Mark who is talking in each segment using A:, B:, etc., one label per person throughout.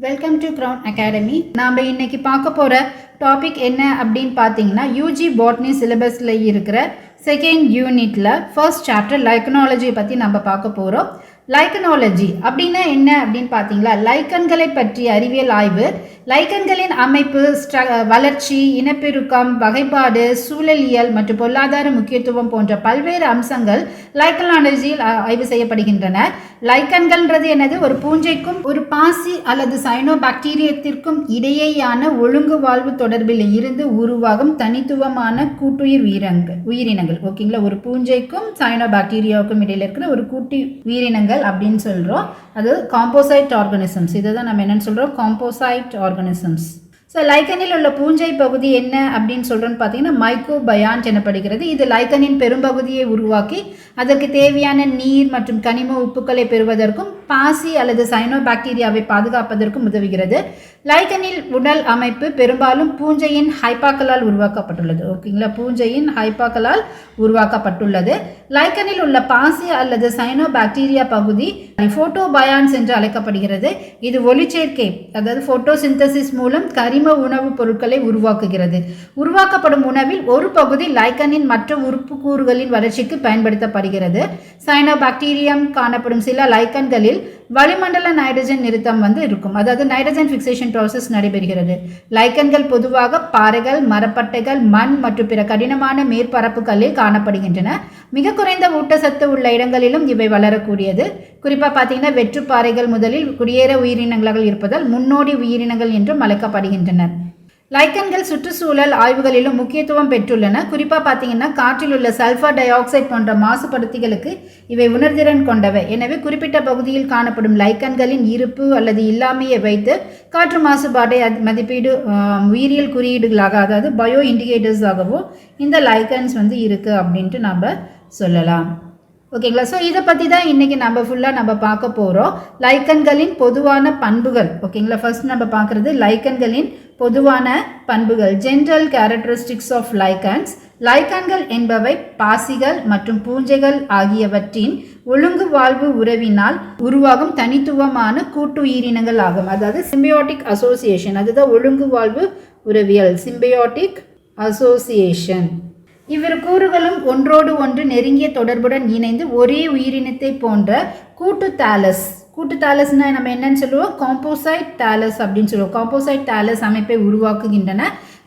A: Welcome to crown academy. நாம் இன்னைக்கு பார்க்க போகிற டாபிக் என்ன அப்படின்னு பார்த்தீங்கன்னா, யூஜி பாட்னி சிலபஸில் இருக்கிற செகண்ட் யூனிட்டில் ஃபர்ஸ்ட் சாப்டர் லைக்கனாலஜியை பற்றி நம்ம பார்க்க போகிறோம். லைக்கனாலஜி அப்படின்னா என்ன அப்படின்னு பார்த்தீங்களா, லைக்கன்களை பற்றிய அறிவியல் ஆய்வு, லைக்கன்களின் அமைப்பு, வளர்ச்சி, இனப்பெருக்கம், வகைப்பாடு, சூழலியல் மற்றும் பொருளாதார முக்கியத்துவம் போன்ற பல்வேறு அம்சங்கள் லைக்கனாலஜியில் ஆய்வு செய்யப்படுகின்றன. லைக்கன்கள்ன்றது என்னது? ஒரு பூஞ்சைக்கும் ஒரு பாசி அல்லது சைனோ பாக்டீரியத்திற்கும் இடையேயான ஒழுங்கு வாழ்வு தொடர்பில் இருந்து உருவாகும் தனித்துவமான கூட்டுயிர் உயிரினங்கள். ஓகேங்களா, ஒரு பூஞ்சைக்கும் சைனோ பாக்டீரியாவுக்கும் இடையில இருக்கிற ஒரு கூட்டு உயிரினங்கள் அப்படின்னு சொல்றோம். அது காம்போசைட் ஆர்கானிசம்ஸ். இதை தான் நம்ம என்னன்னு சொல்றோம், காம்போசைட் ஆர்கானிசம்ஸ். ஸோ லைக்கனில் உள்ள பூஞ்சை பகுதி என்ன அப்படின்னு சொல்கிறோன்னு பார்த்தீங்கன்னா, மைக்கோபயான்ட் எனப்படுகிறது. இது லைக்கனின் பெரும்பகுதியை உருவாக்கி அதற்கு தேவையான நீர் மற்றும் கனிம உப்புக்களை பெறுவதற்கும் பாசி அல்லது சைனோ பாக்டீரியாவை பாதுகாப்பதற்கும் உதவுகிறது. லைக்கனில் உடல் அமைப்பு பெரும்பாலும் பூஞ்சையின் ஹைப்பாக்களால் உருவாக்கப்பட்டுள்ளது. ஓகேங்களா, பூஞ்சையின் ஹைப்பாக்களால் உருவாக்கப்பட்டுள்ளது. லைக்கனில் உள்ள பாசி அல்லது சைனோ பாக்டீரியா பகுதி போட்டோபயான்ஸ் என்று அழைக்கப்படுகிறது. இது ஒளிச்சேர்க்கை, அதாவது போட்டோசிந்தசிஸ் மூலம் கரிம உணவுப் பொருட்களை உருவாக்குகிறது. உருவாக்கப்படும் உணவில் ஒரு பகுதி லைக்கனின் மற்ற உறுப்பு கூறுகளின் வளர்ச்சிக்கு பயன்படுத்தப்படுகிறது. சைனோ பாக்டீரியம் காணப்படும் சில லைக்கன்களில் வளிமண்டல நைட்ரஜன் நிறுத்தம் இருக்கும், அதாவது நைட்ரஜன் ஃபிக்சேஷன் ப்ராசஸ் நடைபெறுகிறது. லைக்கன்கள் பொதுவாக பாறைகள், மரப்பட்டைகள், மண் மற்றும் பிற கடினமான மேற்பரப்புகளில் காணப்படுகின்றன. மிக குறைந்த ஊட்டச்சத்து உள்ள இடங்களிலும் இவை வளரக்கூடியது. குறிப்பாக பார்த்தீங்கன்னா, வெற்றுப்பாறைகள் முதலில் குடியேற உயிரினங்களாக இருப்பதால் முன்னோடி உயிரினங்கள் என்றும் அழைக்கப்படுகின்றன. லைக்கன்கள் சுற்றுச்சூழல் ஆய்வுகளிலும் முக்கியத்துவம் பெற்றுள்ளன. குறிப்பாக பார்த்தீங்கன்னா, காற்றில் உள்ள சல்ஃபர் டை ஆக்சைடு போன்ற மாசுபடுத்திகளுக்கு இவை உணர்திறன் கொண்டவை. எனவே குறிப்பிட்ட பகுதியில் காணப்படும் லைக்கன்களின் இருப்பு அல்லது இல்லாமையை வைத்து காற்று மாசுபாட்டை மதிப்பீடு உயிரியல் குறியீடுகளாக, அதாவது பயோ இண்டிகேட்டர்ஸாகவும் இந்த லைக்கன்ஸ் இருக்குது அப்படின்ட்டு நம்ம சொல்லலாம். ஓகேங்களா, ஸோ இதை பற்றி தான் இன்றைக்கி நம்ம ஃபுல்லாக பார்க்க போகிறோம். லைக்கன்களின் பொதுவான பண்புகள். ஓகேங்களா, ஃபர்ஸ்ட் நம்ம பார்க்குறது லைக்கன்களின் பொதுவான பண்புகள், ஜென்ரல் கேரக்டரிஸ்டிக்ஸ் ஆஃப் லைக்கன்ஸ். லைக்கன்கள் என்பவை பாசிகள் மற்றும் பூஞ்சைகள் ஆகியவற்றின் ஒழுங்கு வாழ்வு உறவினால் உருவாகும் தனித்துவமான கூட்டு உயிரினங்கள் ஆகும். அதாவது சிம்பியோட்டிக் அசோசியேஷன், அதுதான் ஒழுங்கு வாழ்வு உறவியல், சிம்பியோட்டிக் அசோசியேஷன். இவ்விரு கூறுகளும் ஒன்றோடு ஒன்று நெருங்கிய தொடர்புடன் இணைந்து ஒரே உயிரினத்தை போன்ற கூட்டு தாலஸ்னா நம்ம என்னன்னு சொல்லுவோம், காம்போசைட் தாலஸ் அப்படின்னு சொல்லுவோம். காம்போசைட் தாலஸ் அமைப்பை உருவாக்குகின்றன.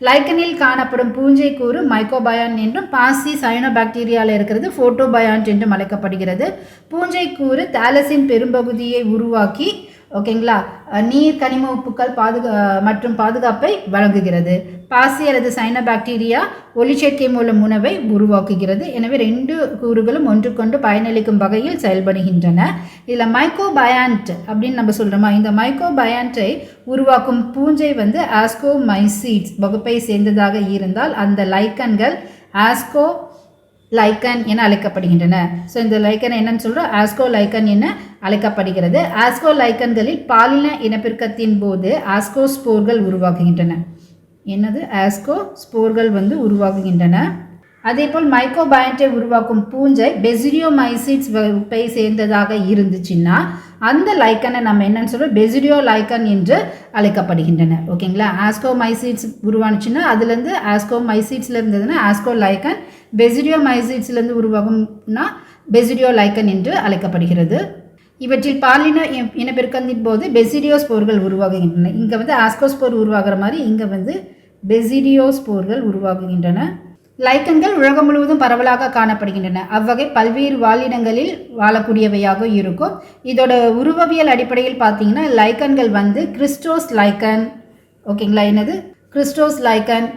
A: லைக்கனில் காணப்படும் பூஞ்சை கூறு மைக்கோபயான் என்றும், பாசி சைனோ பாக்டீரியாவில் இருக்கிறது போட்டோபயான்ட் என்றும் அழைக்கப்படுகிறது. பூஞ்சை கூறு தாலஸின் பெரும்பகுதியை உருவாக்கி, ஓகேங்களா, நீர், கனிம உப்புக்கள் மற்றும் பாதுகாப்பை வழங்குகிறது. பாசி அல்லது சைனோ பாக்டீரியா ஒளிச்சேர்க்கை மூலம் உணவை உருவாக்குகிறது. எனவே ரெண்டு கூறுகளும் ஒன்றுக்கொண்டு பயனளிக்கும் வகையில் செயல்படுகின்றன. இதில் மைக்கோபயான்ட் அப்படின்னு நம்ம சொல்கிறோமா, இந்த மைக்கோபயான்ட்டை உருவாக்கும் பூஞ்சை ஆஸ்கோமைசீட்ஸ் வகுப்பை சேர்ந்ததாக இருந்தால் அந்த லைக்கன்கள் ஆஸ்கோ லைக்கன் என அழைக்கப்படுகின்றன. ஸோ இந்த லைக்கன் என்னன்னு சொல்கிறோம், ஆஸ்கோ லைக்கன் என அழைக்கப்படுகிறது. ஆஸ்கோ லைக்கன்களில் பாலின இனப்பெருக்கத்தின் போது ஆஸ்கோஸ்போர்கள் உருவாக்குகின்றன. என்னது? ஆஸ்கோஸ்போர்கள் உருவாகுகின்றன. அதேபோல் மைக்கோபயான்ட்டை உருவாக்கும் பூஞ்சை பெசிடியோமைசிட்ஸ் வகுப்பை சேர்ந்ததாக இருந்துச்சுன்னா அந்த லைக்கனை நம்ம என்னன்னு சொல்கிறோம், பெசிடியோ லைக்கன் என்று அழைக்கப்படுகின்றன. ஓகேங்களா, ஆஸ்கோமைசிட்ஸ் உருவானுச்சுன்னா அதுலேருந்து ஆஸ்கோமைசிட்ஸில் இருந்ததுன்னா ஆஸ்கோ லைக்கன், பெசிடியோமைசிட்ஸ்லேருந்து உருவாகும்னா பெசிடியோ லைக்கன் என்று அழைக்கப்படுகிறது. இவற்றில் பாலின இனப்பெருக்கத்தின் போது பெசிடியோஸ்போர்கள் உருவாகுகின்றன. இங்கே ஆஸ்கோஸ்போர் உருவாகிற மாதிரி இங்கே பெசிடியோஸ்போர்கள் உருவாகுகின்றன. லைக்கன்கள் உலகம் முழுவதும் பரவலாக காணப்படுகின்றன. அவ்வகை பல்வேறு வாழினங்களில் வாழக்கூடியவையாக இருக்கும். இதோட உருவவியல் அடிப்படையில் பார்த்தீங்கன்னா, லைக்கன்கள் கிறிஸ்டோஸ் லைக்கன், ஓகேங்களா, என்னது கிறிஸ்டோஸ் லைக்கன்,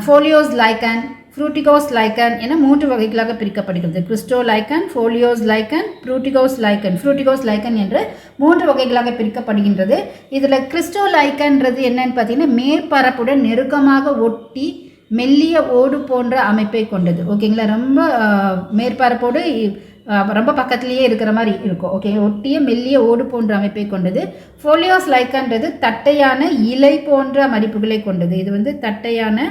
A: ஃபோலியோஸ் லைக்கன், ஃப்ரூட்டிகோஸ் லைக்கன் என 3 வகைகளாக பிரிக்கப்படுகிறது. கிறிஸ்டோ லைக்கன், ஃபோலியோஸ் லைக்கன், ஃப்ரூட்டிகோஸ் லைக்கன் என்று 3 வகைகளாக பிரிக்கப்படுகின்றது. இதில் கிறிஸ்டோ லைக்கன்றது என்னன்னு பார்த்தீங்கன்னா, மேற்பரப்புடன் நெருக்கமாக ஒட்டி மெல்லிய ஓடு போன்ற அமைப்பை கொண்டது. ஓகேங்களா, ரொம்ப மேற்பரப்போடு ரொம்ப பக்கத்திலேயே இருக்கிற மாதிரி இருக்கும். ஓகே, ஒட்டிய மெல்லிய ஓடு போன்ற அமைப்பை கொண்டது. ஃபோலியோஸ் லைக்கன்றது தட்டையான இலை போன்ற மடிப்புகளை கொண்டது. இது தட்டையான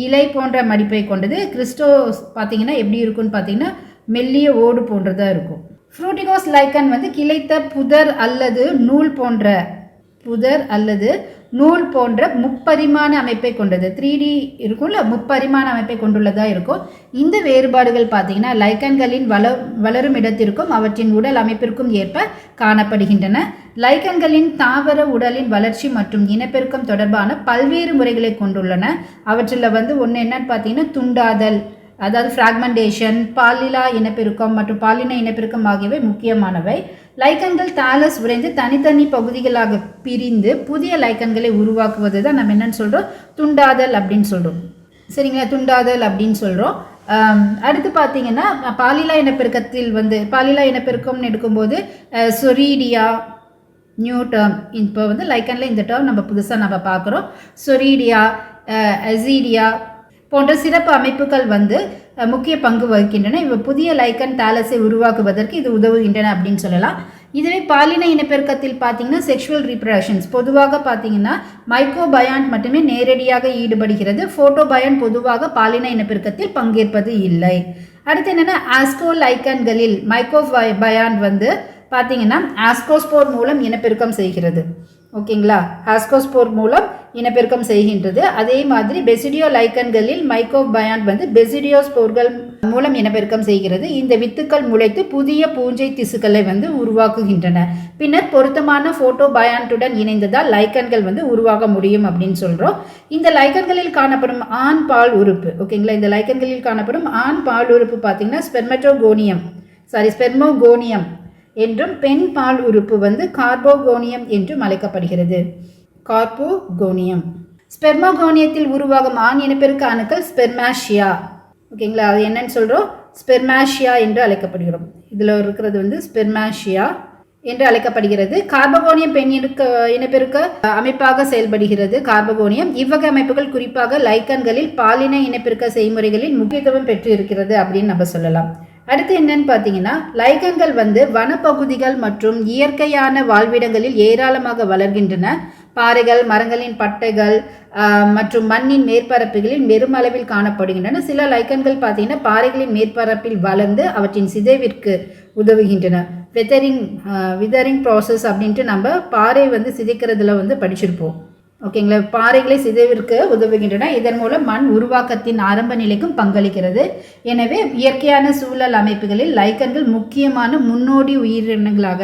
A: இலை போன்ற மடிப்பை கொண்டது. கிறிஸ்டோஸ் பார்த்தீங்கன்னா எப்படி இருக்குன்னு பார்த்தீங்கன்னா, மெல்லிய ஓடு போன்றதாக இருக்கும். ஃப்ரூட்டிகோஸ் லைக்கன் கிளைத்த புதர் அல்லது நூல் போன்ற புதர் அல்லது நூல் போன்ற முப்பரிமாண அமைப்பை கொண்டது. 3D இருக்கும்ல, முப்பரிமாண அமைப்பை கொண்டுள்ளதாக இருக்கும். இந்த வேறுபாடுகள் பார்த்தீங்கன்னா லைக்கன்களின் வளரும் இடத்திற்கும் அவற்றின் உடல் அமைப்பிற்கும் ஏற்ப காணப்படுகின்றன. லைக்கன்களின் தாவர உடலின் வளர்ச்சி மற்றும் இனப்பெருக்கம் தொடர்பான பல்வேறு முறைகளை கொண்டுள்ளன. அவற்றில் ஒன்று என்னன்னு பார்த்தீங்கன்னா துண்டாதல், அதாவது ஃப்ராக்மெண்டேஷன், பாலிலா இனப்பெருக்கம் மற்றும் பாலின இனப்பெருக்கம் ஆகியவை முக்கியமானவை. லைக்கன்கள் தாலஸ் உறைந்து தனித்தனி பகுதிகளாக பிரிந்து புதிய லைக்கன்களை உருவாக்குவது தான் நம்ம என்னன்னு சொல்கிறோம், துண்டாதல் அப்படின்னு சொல்கிறோம். சரிங்களா, துண்டாதல் அப்படின்னு சொல்கிறோம். அடுத்து பார்த்தீங்கன்னா பாலிலா இனப்பெருக்கத்தில் பாலிலா இனப்பெருக்கம்னு எடுக்கும்போது சொரீடியா நியூ டேர்ம். இப்போ லைக்கனில் இந்த டேர்ம் நம்ம புதுசாக பார்க்குறோம். சொரீடியா, அசீடியா போன்ற சிறப்பு அமைப்புகள் முக்கிய பங்கு வகிக்கின்றன. இவை புதிய லைக்கன் தாலஸை உருவாக்குவதற்கு இது உதவுகின்றன அப்படின்னு சொல்லலாம். இதுவே பாலின இனப்பெருக்கத்தில் பார்த்தீங்கன்னா செக்ஷுவல் ரீப்ரடக்ஷன்ஸ் பொதுவாக பார்த்தீங்கன்னா மைக்ரோபயாண்ட் மட்டுமே நேரடியாக ஈடுபடுகிறது. ஃபோட்டோபயாண்ட் பொதுவாக பாலின இனப்பெருக்கத்தில் பங்கேற்பது இல்லை. அடுத்து என்னென்னா ஆஸ்கோலைக்கன்களில் மைக்ரோபயாண்ட் பார்த்தீங்கன்னா ஆஸ்கோஸ்போர் மூலம் இனப்பெருக்கம் செய்கிறது. ஓகேங்களா, ஆஸ்கோஸ்போர் மூலம் இனப்பெருக்கம் செய்கின்றது. அதே மாதிரி பெசிடியோ லைக்கன்களில் மைக்ரோபயாண்ட் பெசிடியோஸ்போர்கள் மூலம் இனப்பெருக்கம் செய்கிறது. இந்த வித்துக்கள் முளைத்து புதிய பூஞ்சை திசுக்களை உருவாக்குகின்றன. பின்னர் பொருத்தமான ஃபோட்டோபயாண்டுடன் இணைந்ததால் லைக்கன்கள் உருவாக முடியும் அப்படின்னு சொல்கிறோம். இந்த லைக்கன்களில் காணப்படும் ஆண் பால் உறுப்பு, ஓகேங்களா, இந்த லைக்கன்களில் காணப்படும் ஆண் பால் உறுப்பு பார்த்தீங்கன்னா ஸ்பெர்மோகோனியம் என்றும் பெண் பால் உறுப்பு கார்போகோனியம் என்றும் அழைக்கப்படுகிறது. கார்போகோனியம். ஸ்பெர்மோகோனியத்தில் உருவாகும் ஆண் இனப்பெருக்க அணுக்கள் ஸ்பெர்மாஷியா. ஓகேங்களா, அது என்னன்னு சொல்கிறோம், ஸ்பெர்மாஷியா என்று அழைக்கப்படுகிறோம். இதில் இருக்கிறது ஸ்பெர்மாஷியா என்று அழைக்கப்படுகிறது. கார்போகோனியம் பெண் இனப்பெருக்க அமைப்பாக செயல்படுகிறது. கார்போகோனியம் இவ்வகை அமைப்புகள் குறிப்பாக லைக்கன்களில் பாலின இனப்பெருக்க செய்முறைகளில் முக்கியத்துவம் பெற்று இருக்கிறது அப்படின்னு நம்ம சொல்லலாம். அடுத்து என்னன்னு பார்த்தீங்கன்னா லைக்கன்கள் வனப்பகுதிகள் மற்றும் இயற்கையான வாழ்விடங்களில் ஏராளமாக வளர்கின்றன. பாறைகள், மரங்களின் பட்டைகள் மற்றும் மண்ணின் மேற்பரப்புகளில் பெருமளவில் காணப்படுகின்றன. சில லைக்கன்கள் பார்த்தீங்கன்னா பாறைகளின் மேற்பரப்பில் வளர்ந்து அவற்றின் சிதைவிற்கு உதவுகின்றன. விதரிங் ப்ராசஸ் அப்படின்ட்டு நம்ம பாறை சிதைக்கிறதுல படிச்சிருப்போம். ஓகேங்களா, பாறைகளை சிதைவிற்கு உதவுகின்றன. இதன் மூலம் மண் உருவாக்கத்தின் ஆரம்ப நிலைக்கும் பங்களிக்கிறது. எனவே இயற்கையான சூழல் அமைப்புகளில் லைக்கன்கள் முக்கியமான முன்னோடி உயிரினங்களாக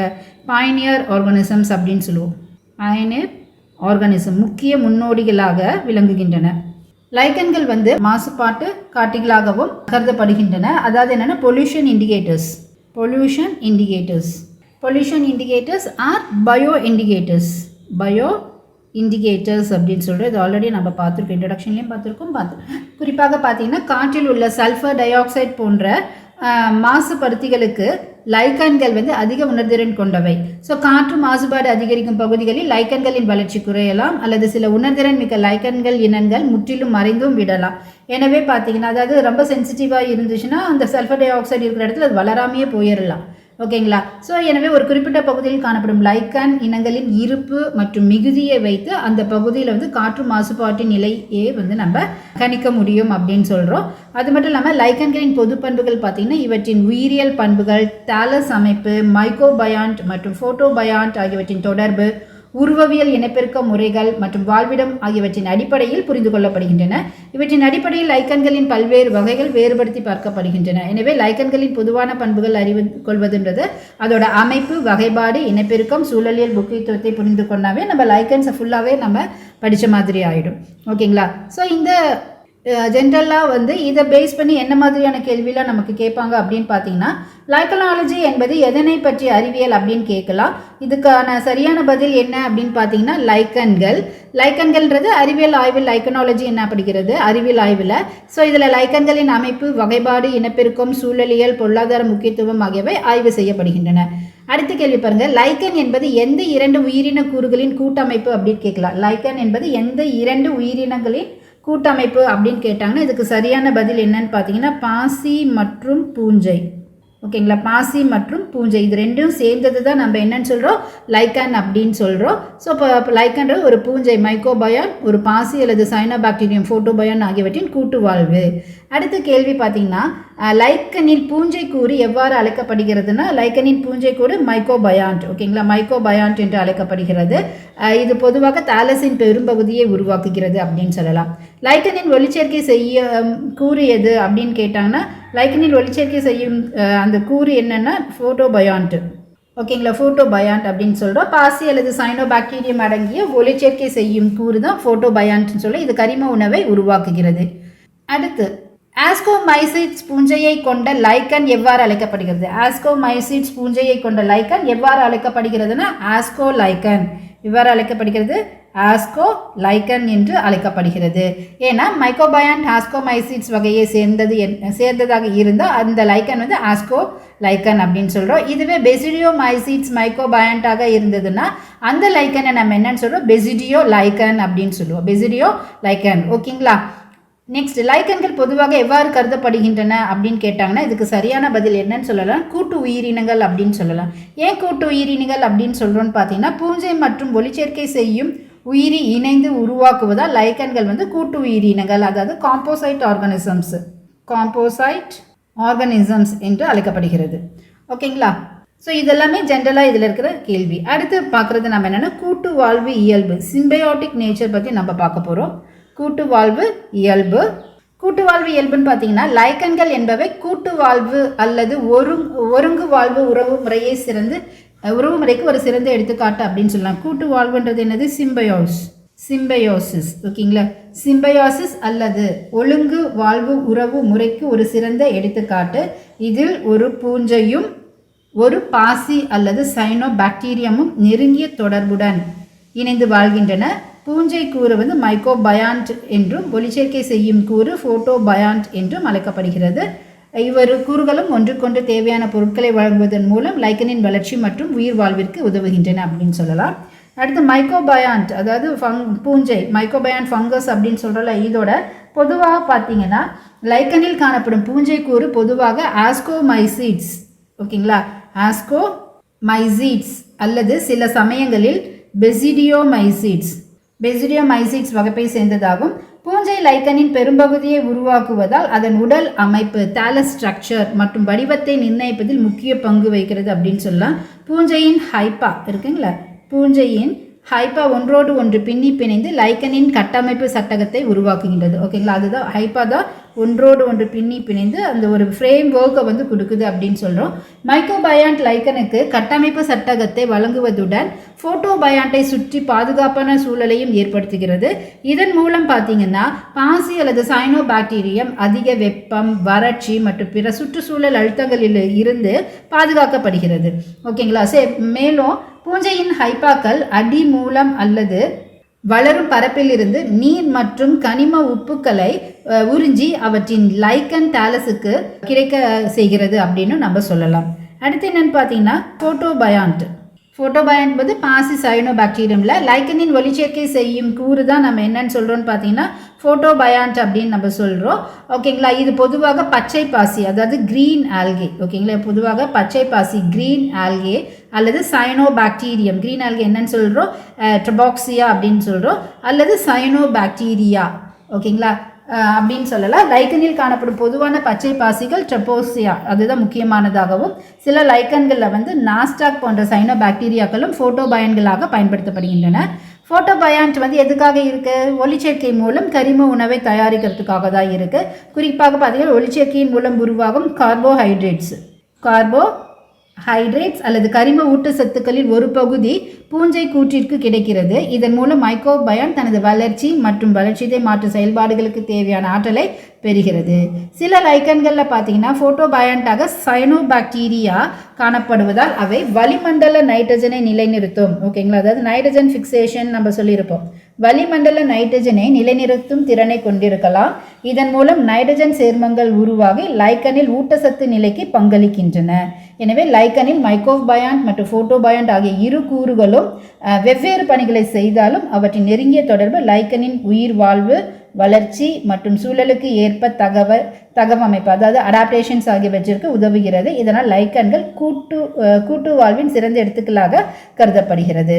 A: பைனியர் ஆர்கானிசம்ஸ் அப்படின்னு சொல்லுவோம். பைனியர் ஆர்கானிசம் முக்கிய முன்னோடிகளாக விளங்குகின்றன. லைக்கன்கள் மாசுபாட்டு காட்டிகளாகவும் கருதப்படுகின்றன. அதாவது என்னென்னா pollution indicators R bio indicators அப்படின்னு சொல்கிறது. இது ஆல்ரெடி நம்ம பார்த்துருக்கோம், இன்ட்ரடக்ஷன்லேயும் குறிப்பாக பார்த்தீங்கன்னா காற்றில் உள்ள சல்ஃபர் டை ஆக்சைடு போன்ற மாசுபடுத்திகளுக்கு லைக்கன்கள் அதிக உணர்திறன் கொண்டவை. ஸோ காற்று மாசுபாடு அதிகரிக்கும் பகுதிகளில் லைக்கன்களின் வளர்ச்சி குறையலாம் அல்லது சில உணர்திறன் மிக்க லைக்கன்கள் இனங்கள் முற்றிலும் மறைந்தும் விடலாம். எனவே பார்த்தீங்கன்னா அதாவது ரொம்ப சென்சிட்டிவாக இருந்துச்சுன்னா அந்த சல்ஃபர் டை ஆக்சைடு இருக்கிற இடத்துல அது வளராமையே போயிடலாம். ஓகேங்களா, ஸோ எனவே ஒரு குறிப்பிட்ட பகுதியில் காணப்படும் லைக்கன் இனங்களின் இருப்பு மற்றும் மிகுதியை வைத்து அந்த பகுதியில் காற்று மாசுபாட்டின் நிலையே நம்ம கணிக்க முடியும் அப்படின்னு சொல்கிறோம். அது மட்டும் இல்லாமல் லைக்கன்களின் பொது பண்புகள் பார்த்திங்கன்னா இவற்றின் உயிரியல் பண்புகள், தாலஸ் அமைப்பு, மைக்ரோபயாண்ட் மற்றும் ஃபோட்டோபயாண்ட் ஆகியவற்றின் தொடர்பு, உருவவியல் இனப்பெருக்க முறைகள் மற்றும் வாழ்விடம் ஆகியவற்றின் அடிப்படையில் புரிந்து கொள்ளப்படுகின்றன. இவற்றின் அடிப்படையில் லைக்கன்களின் பல்வேறு வகைகள் வேறுபடுத்தி பார்க்கப்படுகின்றன. எனவே லைக்கன்களின் பொதுவான பண்புகள் அறிவு கொள்வதுன்றது அதோட அமைப்பு, வகைப்பாடு, இனப்பெருக்கம், சூழலியல் முக்கியத்துவத்தை புரிந்து கொண்டாவே நம்ம லைக்கன்ஸை ஃபுல்லாகவே நம்ம படித்த மாதிரி ஆகிடும். ஓகேங்களா, ஸோ இந்த ஜென்ரலாக இதை பேஸ் பண்ணி என்ன மாதிரியான கேள்வியெலாம் நமக்கு கேட்பாங்க அப்படின்னு பார்த்தீங்கன்னா லைக்கனாலஜி என்பது எதனை பற்றி அறிவியல் அப்படின்னு கேட்கலாம். இதுக்கான சரியான பதில் என்ன அப்படின்னு பார்த்தீங்கன்னா லைக்கன்கள்ன்றது அறிவியல் ஆய்வில் லைக்கனாலஜி என்ன படிக்கிறது அறிவியல் ஆய்வில். ஸோ இதில் லைக்கன்களின் அமைப்பு, வகைப்பாடு, இனப்பெருக்கம், சூழலியல், பொருளாதார முக்கியத்துவம் ஆகியவை ஆய்வு செய்யப்படுகின்றன. அடுத்த கேள்வி பாருங்க, லைக்கன் என்பது எந்த 2 உயிரின கூறுகளின் கூட்டமைப்பு அப்படின்னு கேட்கலாம். லைக்கன் என்பது எந்த 2 உயிரினங்களின் கூட்டமைப்பு அப்படின்னு கேட்டாங்கன்னா இதுக்கு சரியான பதில் என்னன்னு பார்த்தீங்கன்னா பாசி மற்றும் பூஞ்சை. ஓகேங்களா, பாசி மற்றும் பூஞ்சை இது ரெண்டும் சேர்ந்தது தான் நம்ம என்னன்னு சொல்கிறோம் லைக்கன் அப்படின்னு சொல்கிறோம். ஸோ இப்போ லைக்கன்ற ஒரு பூஞ்சை மைக்ரோபயான், ஒரு பாசி அல்லது சைனோபாக்டீரியம் ஃபோட்டோபயான் ஆகியவற்றின் கூட்டு வாழ்வு. அடுத்த கேள்வி பார்த்தீங்கன்னா லைக்கனில் பூஞ்சை கூறு எவ்வாறு அழைக்கப்படுகிறதுனா லைக்கனின் பூஞ்சை கூறு மைக்கோபயாண்ட். ஓகேங்களா, மைக்கோபயாண்ட் என்று அழைக்கப்படுகிறது. இது பொதுவாக தாலஸின் பெரும்பகுதியை உருவாக்குகிறது அப்படின்னு சொல்லலாம். லைக்கனின் ஒளிச்சேர்க்கை செய்ய கூறு எது அப்படின்னு கேட்டாங்கன்னா லைக்கனில் ஒளிச்சேர்க்கை செய்யும் அந்த கூறு என்னென்னா ஃபோட்டோபயாண்ட். ஓகேங்களா, ஃபோட்டோபயாண்ட் அப்படின்னு சொல்கிறோம். பாசி அல்லது சைனோபாக்டீரியம் அடங்கிய ஒளிச்சேர்க்கை செய்யும் கூறு தான் ஃபோட்டோபயாண்ட்னு சொல்லி இது கரிம உணவை உருவாக்குகிறது. அடுத்து ஆஸ்கோமைசிட்ஸ் பூஞ்சையை கொண்ட லைக்கன் எவ்வாறு அழைக்கப்படுகிறது? ஆஸ்கோமைசிட்ஸ் பூஞ்சையை கொண்ட லைக்கன் எவ்வாறு அழைக்கப்படுகிறதுனா ஆஸ்கோ லைக்கன். இவ்வாறு அழைக்கப்படுகிறது ஆஸ்கோ லைக்கன் என்று அழைக்கப்படுகிறது. ஏன்னா மைக்கோபயாண்ட் ஆஸ்கோமைசிட்ஸ் வகையை சேர்ந்ததாக இருந்தால் அந்த லைக்கன் வந்து ஆஸ்கோ லைக்கன் அப்படின்னு சொல்கிறோம். இதுவே பெசிடியோமைசிட்ஸ் மைக்கோபயாண்டாக இருந்ததுன்னா அந்த லைக்கனை நம்ம என்னன்னு சொல்கிறோம்? பெசிடியோ லைக்கன் அப்படின்னு சொல்லுவோம். பெசிடியோ லைக்கன். ஓகேங்களா. நெக்ஸ்ட், லைக்கன்கள் பொதுவாக எவ்வாறு கருதப்படுகின்றன அப்படின்னு கேட்டாங்கன்னா இதுக்கு சரியான பதில் என்னன்னு சொல்லலாம்? கூட்டு உயிரினங்கள் அப்படின்னு சொல்லலாம். ஏன் கூட்டு உயிரினங்கள் அப்படின்னு சொல்கிறோன்னு பார்த்தீங்கன்னா பூஞ்சை மற்றும் ஒளிச்சேர்க்கை செய்யும் உயிரி இணைந்து உருவாக்குவதால் லைக்கன்கள் வந்து கூட்டு உயிரினங்கள், அதாவது காம்போசைட் ஆர்கானிசம்ஸ் என்று அழைக்கப்படுகிறது. ஓகேங்களா. ஸோ இதெல்லாமே ஜென்ரலாக இதில் இருக்கிற கேள்வி. அடுத்து பார்க்குறது நம்ம என்னென்னா கூட்டு வாழ்வு இயல்பு, சிம்பயோட்டிக் நேச்சர் பற்றி நம்ம பார்க்க போகிறோம். கூட்டு வாழ்வு இயல்புன்னு பார்த்தீங்கன்னா லைக்கன்கள் என்பவை கூட்டு வாழ்வு அல்லது ஒருங்கு வாழ்வு உறவு முறைக்கு ஒரு சிறந்த எடுத்துக்காட்டு அப்படின்னு சொல்லலாம். கூட்டு வாழ்வுன்றது என்னது? சிம்பயோசிஸ். ஓகேங்களா, சிம்பயோசிஸ் அல்லது ஒழுங்கு வாழ்வு உறவு முறைக்கு ஒரு சிறந்த எடுத்துக்காட்டு. இதில் ஒரு பூஞ்சையும் ஒரு பாசி அல்லது சைனோபாக்டீரியமும் நெருங்கிய தொடர்புடன் இணைந்து வாழ்கின்றன. பூஞ்சை கூறு வந்து மைக்கோபயாண்ட் என்றும் ஒளிச்சேர்க்கை செய்யும் கூறு ஃபோட்டோபயாண்ட் என்றும் அழைக்கப்படுகிறது. இவ்வாறு கூறுகளும் ஒன்றுக்கொன்று தேவையான பொருட்களை வழங்குவதன் மூலம் லைக்கனின் வளர்ச்சி மற்றும் உயிர் வாழ்விற்கு உதவுகின்றன அப்படின்னு சொல்லலாம். அடுத்து மைக்கோபயாண்ட், அதாவது பூஞ்சை, மைக்கோபயாண்ட் ஃபங்கஸ் அப்படின்னு சொல்கிறல. இதோட பொதுவாக பார்த்தீங்கன்னா லைக்கனில் காணப்படும் பூஞ்சை கூறு பொதுவாக ஆஸ்கோமைசிட்ஸ். ஓகேங்களா, ஆஸ்கோமைசிட்ஸ் அல்லது சில சமயங்களில் பெசிடியோமைசிட்ஸ் வகைப்பை சேர்ந்ததாகும். பூஞ்சை லைக்கனின் பெரும்பகுதியை உருவாக்குவதால் அதன் உடல் அமைப்பு, தாலஸ் ஸ்ட்ரக்சர் மற்றும் வடிவத்தை நிர்ணயிப்பதில் முக்கிய பங்கு வகிக்கிறது அப்படின்னு சொல்லலாம். பூஞ்சையின் ஹைப்பா இருக்குங்களா, பூஞ்சையின் ஹைப்பா ஒன்றோடு ஒன்று பிணைந்து லைக்கனின் கட்டமைப்பு சட்டகத்தை உருவாக்குகின்றது. ஓகேங்களா, அதுதான் ஹைப்பா தான் ஒன்றோடு ஒன்று பிணைந்து அந்த ஒரு ஃப்ரேம் ஒர்க்கை வந்து கொடுக்குது அப்படின்னு சொல்கிறோம். மைக்கோபயாண்ட் லைக்கனுக்கு கட்டமைப்பு சட்டகத்தை வழங்குவதுடன் ஃபோட்டோபயாண்டை சுற்றி பாதுகாப்பான சூழலையும் ஏற்படுத்துகிறது. இதன் மூலம் பார்த்தீங்கன்னா பாசி அல்லது சைனோபாக்டீரியம் அதிக வெப்பம், வறட்சி மற்றும் பிற சுற்றுச்சூழல் அழுத்தங்களில் இருந்து பாதுகாக்கப்படுகிறது. ஓகேங்களா. மேலும் பூஞ்சையின் ஹைப்பாக்கள் அடி மூலம் அல்லது வளரும் பரப்பிலிருந்து நீர் மற்றும் கனிம உப்புக்களை உறிஞ்சி அவற்றின் லைக்கன் தாலஸுக்கு கிடைக்க செய்கிறது அப்படின்னு நம்ம சொல்லலாம். அடுத்து என்னன்னு பார்த்தீங்கன்னா ஃபோட்டோபயாண்ட் வந்து பாசி சைனோபாக்டீரியமில் லைக்கனின் ஒளிச்சேர்க்கை செய்யும் கூறு தான் நம்ம என்னன்னு சொல்கிறோன்னு பார்த்தீங்கன்னா ஃபோட்டோபயாண்ட் அப்படின்னு நம்ம சொல்கிறோம். ஓகேங்களா, இது பொதுவாக பச்சை பாசி, அதாவது க்ரீன் ஆல்கே. ஓகேங்களா, பொதுவாக பச்சை பாசி க்ரீன் ஆல்கே அல்லது சைனோபாக்டீரியம், க்ரீன் ஆல்கே என்னன்னு சொல்கிறோம்? ட்ரபாக்சியா அப்படின்னு சொல்கிறோம், அல்லது சைனோபாக்டீரியா. ஓகேங்களா அப்படின்னு சொல்லலாம். லைக்கனில் காணப்படும் பொதுவான பச்சை பாசிகள் ட்ரபோசியா, அதுதான் முக்கியமானதாகவும் சில லைக்கன்களில் வந்து நாஸ்டாக் போன்ற சைனோபாக்டீரியாக்களும் ஃபோட்டோபயான்களாக பயன்படுத்தப்படுகின்றன. ஃபோட்டோபயாண்ட் வந்து எதுக்காக இருக்குது? ஒளிச்சேர்க்கை மூலம் கரிம உணவை தயாரிக்கிறதுக்காக தான் இருக்குது. குறிப்பாக பார்த்தீங்கன்னா ஒளிச்சேர்க்கையின் மூலம் உருவாகும் கார்போஹைட்ரேட்ஸ் அல்லது கரிம ஊட்டச்சத்துக்களில் ஒரு பகுதி பூஞ்சை கூற்றிற்கு கிடைக்கிறது. இதன் மூலம் மைக்கோபயாண்ட் தனது வளர்ச்சி மற்றும் வளர்ச்சிதை மாற்று செயல்பாடுகளுக்கு தேவையான ஆற்றலை பெறுகிறது. சில லைக்கன்களில் பார்த்தீங்கன்னா ஃபோட்டோபயாண்டாக சைனோபாக்டீரியா காணப்படுவதால் அவை வளிமண்டல நைட்ரஜனை நிலைநிறுத்தும். ஓகேங்களா, அதாவது நைட்ரஜன் ஃபிக்சேஷன் நம்ம சொல்லியிருப்போம். வளிமண்டல நைட்ரஜனை நிலைநிறுத்தும் திறனை கொண்டிருக்கலாம். இதன் மூலம் நைட்ரஜன் சேர்மங்கள் உருவாகி லைக்கனில் ஊட்டச்சத்து நிலைக்கு பங்களிக்கின்றன. எனவே லைக்கனில் மைக்கோபயாண்ட் மற்றும் ஃபோட்டோபயாண்ட் ஆகிய இரு கூறுகளும் வெவ்வேறு பணிகளை செய்தாலும் அவற்றின் நெருங்கிய தொடர்பு லைக்கனின் உயிர் வாழ்வு, வளர்ச்சி மற்றும் சூழலுக்கு ஏற்ப தகவமைப்பு, அதாவது அடாப்டேஷன்ஸ் ஆகியவற்றிற்கு உதவுகிறது. இதனால் லைக்கன்கள் கூட்டு வாழ்வின் சிறந்த எடுத்துக்களாக கருதப்படுகிறது.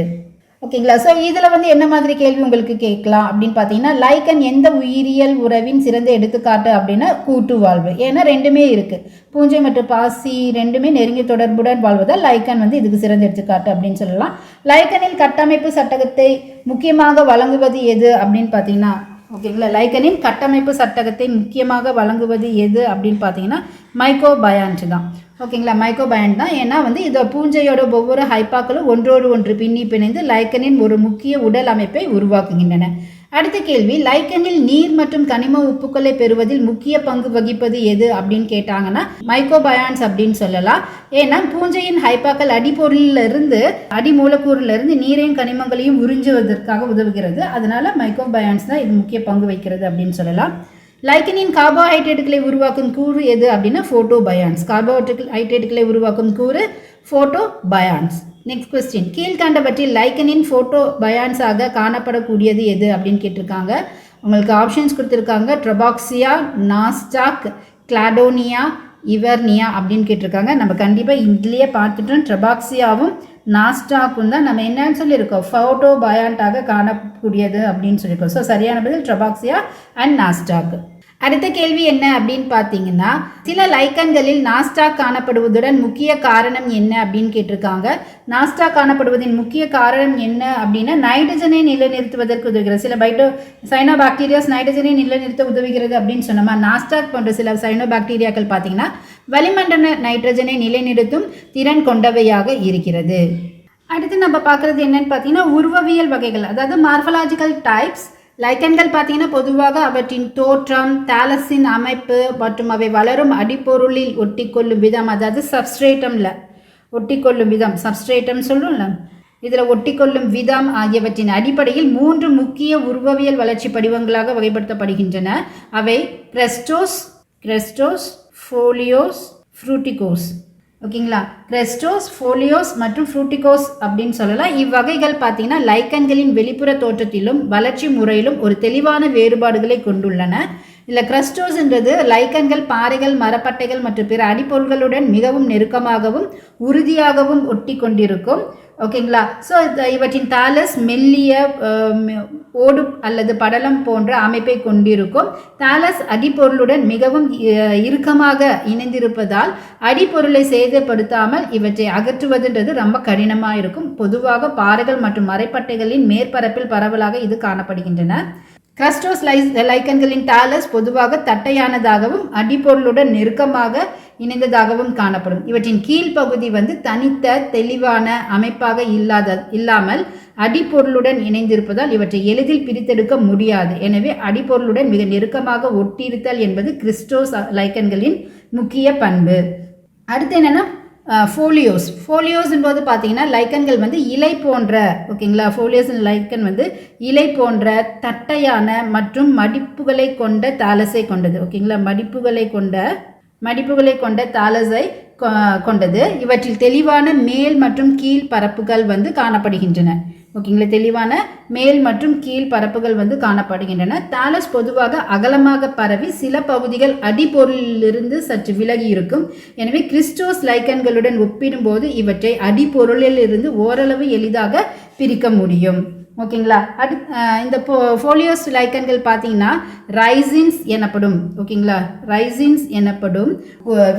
A: ஓகேங்களா. ஸோ இதில் வந்து என்ன மாதிரி கேள்வி உங்களுக்கு கேட்கலாம் அப்படின்னு பார்த்தீங்கன்னா, லைக்கன் எந்த உயிரியல் உறவின் சிறந்த எடுத்துக்காட்டு அப்படின்னா கூட்டு வாழ்வு. ஏன்னா ரெண்டுமே இருக்குது, பூஞ்சை மற்றும் பாசி ரெண்டுமே நெருங்கிய தொடர்புடன் வாழ்வதால் லைக்கன் வந்து இதுக்கு சிறந்த எடுத்துக்காட்டு அப்படின்னு சொல்லலாம். லைக்கனில் கட்டமைப்பு சட்டகத்தை முக்கியமாக வழங்குவது எது அப்படின்னு பார்த்தீங்கன்னா, ஓகேங்களா, லைக்கனின் கட்டமைப்பு சட்டகத்தை முக்கியமாக வழங்குவது எது அப்படின்னு பார்த்தீங்கன்னா மைக்கோபயாண்ட் தான். ஓகேங்களா, மைக்கோபயாண்ட் தான். ஏன்னா வந்து இதை பூஞ்சையோட ஒவ்வொரு ஹைப்பாக்களும் ஒன்றோடு ஒன்று பிணைந்து லைக்கனின் ஒரு முக்கிய உடல் அமைப்பை உருவாக்குகின்றன. அடுத்த கேள்வி, லைக்கனில் நீர் மற்றும் கனிம உப்புக்களை பெறுவதில் முக்கிய பங்கு வகிப்பது எது அப்படின்னு கேட்டாங்கன்னா மைக்கோபயாண்ட்ஸ் அப்படின்னு சொல்லலாம். ஏன்னா பூஞ்சையின் ஹைப்பாக்கள் அடிப்பொருளிலிருந்து அடி மூலக்கூறிலிருந்து நீரையும் கனிமங்களையும் உறிஞ்சுவதற்காக உதவுகிறது. அதனால மைக்கோபயாண்ட்ஸ் தான் இது முக்கிய பங்கு வகிக்கிறது அப்படின்னு சொல்லலாம். லைக்கனின் கார்போஹைட்ரேட்டுகளை உருவாக்கும் கூறு எது அப்படின்னா ஃபோட்டோபயான்ஸ். கார்போஹைட்ரேட்டுகளை உருவாக்கும் கூறு ஃபோட்டோபயான்ஸ். நெக்ஸ்ட் கொஸ்டின், கீழ்கண்டவற்றில் லைக்கனின் ஃபோட்டோபயான்ஸாக காணப்படக்கூடியது எது அப்படின்னு கேட்டிருக்காங்க. உங்களுக்கு ஆப்ஷன்ஸ் கொடுத்துருக்காங்க. ட்ரபாக்சியா, நாஸ்டாக், கிளாடோனியா, இவர்னியா அப்படின்னு கேட்டிருக்காங்க. நம்ம கண்டிப்பாக இதுலேயே பார்த்துட்டோம். ட்ரபாக்சியாவும் நாஸ்டாக்கும் தான் நம்ம என்னன்னு சொல்லியிருக்கோம், ஃபோட்டோபயாண்டாக காணக்கூடியது அப்படின்னு சொல்லியிருக்கோம். ஸோ சரியான பதில் ட்ரபாக்சியா அண்ட் நாஸ்டாக். அடுத்த கேள்வி என்ன அப்படின்னு பார்த்தீங்கன்னா, சில லைக்கன்களில் நாஸ்டாக் காணப்படுவதுடன் முக்கிய காரணம் என்ன அப்படின்னு கேட்டிருக்காங்க. நாஸ்டாக் காணப்படுவதின் முக்கிய காரணம் என்ன அப்படின்னா நைட்ரஜனை நிலைநிறுத்துவதற்கு உதவுகிறது. சில சைனோபாக்டீரியாஸ் நைட்ரஜனை நிலைநிறுத்த உதவுகிறது அப்படின்னு சொன்னோமா. நாஸ்டாக் போன்ற சில சைனோபாக்டீரியாக்கள் பார்த்தீங்கன்னா வளிமண்டல நைட்ரஜனை நிலைநிறுத்தும் திறன் கொண்டவையாக இருக்கிறது. அடுத்து நம்ம பார்க்குறது என்னன்னு பார்த்தீங்கன்னா உருவவியல் வகைகள், அதாவது மார்ஃபலாஜிக்கல் டைப்ஸ். லைக்கன்கள் பார்த்தீங்கன்னா பொதுவாக அவற்றின் தோற்றம், தாலஸின் அமைப்பு மற்றும் அவை வளரும் அடிப்பொருளில் ஒட்டிக்கொள்ளும் விதம், அதாவது சப்ஸ்ட்ரேட்டமில் ஒட்டிக்கொள்ளும் விதம், சப்ஸ்ட்ரேட்டம் சொல்லும்ல, இதில் ஒட்டிக்கொள்ளும் விதம் ஆகியவற்றின் அடிப்படையில் 3 முக்கிய உருவவியல் வளர்ச்சி படிவங்களாக வகைப்படுத்தப்படுகின்றன. அவை கிரெஸ்டோஸ், ஃபோலியோஸ், ஃப்ரூட்டிகோஸ். ஓகேங்களா, கிரெஸ்டோஸ், ஃபோலியோஸ் மற்றும் ஃப்ரூட்டிகோஸ் அப்படின்னு சொல்லலாம். இவ்வகைகள் பார்த்தீங்கன்னா லைக்கன்களின் வெளிப்புற தோற்றத்திலும் வளர்ச்சி முறையிலும் ஒரு தெளிவான வேறுபாடுகளை கொண்டுள்ளன. இதில் கிரெஸ்டோஸ்ன்றது லைக்கன்கள் பாறைகள், மரப்பட்டைகள் மற்றும் பிற அடிப்பொருள்களுடன் மிகவும் நெருக்கமாகவும் உறுதியாகவும் ஒட்டி கொண்டிருக்கும். ஓகேங்களா. ஸோ இவற்றின் தாலஸ் மெல்லிய ஓடு அல்லது படலம் போன்ற அமைப்பை கொண்டிருக்கும். தாலஸ் அடிப்பொருளுடன் மிகவும் இறுக்கமாக இணைந்திருப்பதால் அடிப்பொருளை சேதப்படுத்தாமல் இவற்றை அகற்றுவதுன்றது ரொம்ப கடினமாக இருக்கும். பொதுவாக பாறைகள் மற்றும் மரைப்பட்டைகளின் மேற்பரப்பில் பரவலாக இது காணப்படுகின்றன. கிரெஸ்டோஸ் லைக்கன்களின் தாலஸ் பொதுவாக தட்டையானதாகவும் அடிப்பொருளுடன் நெருக்கமாக இணைந்ததாகவும் காணப்படும். இவற்றின் கீழ்ப்பகுதி வந்து தனித்த தெளிவான அமைப்பாக இல்லாமல் அடிப்பொருளுடன் இணைந்திருப்பதால் இவற்றை எளிதில் பிரித்தெடுக்க முடியாது. எனவே அடிப்பொருளுடன் மிக நெருக்கமாக ஒட்டியிருத்தல் என்பது கிரெஸ்டோஸ் லைக்கன்களின் முக்கிய பண்பு. அடுத்து என்னென்னா ஃபோலியோஸ் என்பது பார்த்தீங்கன்னா லைக்கன்கள் வந்து இலை போன்ற, ஓகேங்களா, ஃபோலியோஸ் லைக்கன் வந்து இலை போன்ற தட்டையான மற்றும் மடிப்புகளை கொண்ட தாலஸை கொண்டது. ஓகேங்களா, மடிப்புகளை கொண்ட தாலஸை கொண்டது. இவற்றில் தெளிவான மேல் மற்றும் கீழ் பரப்புகள் வந்து காணப்படுகின்றன. ஓகேங்களா, தெளிவான மேல் மற்றும் கீழ் பரப்புகள் வந்து காணப்படுகின்றன. தாலஸ் பொதுவாக அகலமாக பரவி சில பகுதிகள் அடிப்பொருளிலிருந்து சற்று விலகி இருக்கும். எனவே கிரெஸ்டோஸ் லைக்கன்களுடன் ஒப்பிடும்போது இவற்றை அடிப்பொருளில் இருந்து ஓரளவு எளிதாக பிரிக்க முடியும். ஓகேங்களா. இந்த ஃபோலியோஸ் லைக்கன்கள் பார்த்தீங்கன்னா ரைசின்ஸ் எனப்படும். ஓகேங்களா, ரைசின்ஸ் எனப்படும்